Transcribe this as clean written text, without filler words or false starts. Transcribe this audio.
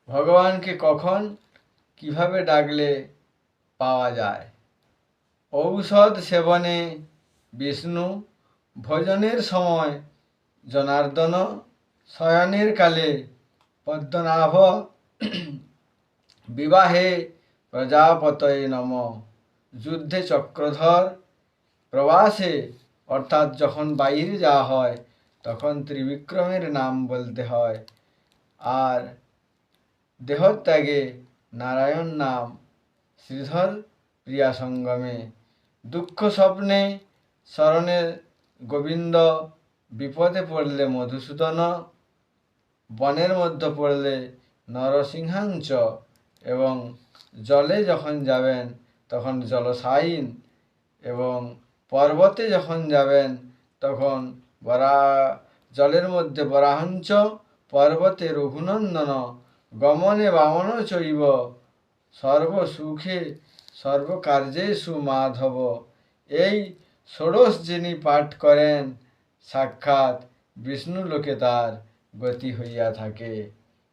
ভগবানকে কখন কিভাবে ডাকলে পাওয়া যায়? ঔষধ সেবনে বিষ্ণু, ভোজনের সময় জনার্দন, শয়নের কালে পদ্মনাভ, বিবাহে প্রজাপতয়ে নম, যুদ্ধে চক্রধর, প্রবাসে অর্থাৎ যখন বাইরে যাওয়া হয় তখন ত্রিবিক্রমের নাম বলতে হয়, আর দেহত্যাগে নারায়ণ নাম, শ্রীধর প্রিয়া সঙ্গমে, দুঃখ স্বপ্নে স্মরণে গোবিন্দ, বিপদে পড়লে মধুসূদন, বনের মধ্যে পড়লে নরসিংহাঞ্চ, এবং জলে যখন যাবেন তখন জলসায়ীন, এবং পর্বতে যখন যাবেন তখন জলের মধ্যে বরাহঞ্চ, পর্বতে রঘুনন্দন, গমনে বামন চৈব, সর্বসুখে সর্বকার্যেষু মাধব। এই ষোড়শ যিনি পাঠ করেন সাক্ষাৎ বিষ্ণু লোকে তার গতি হইয়া থাকে।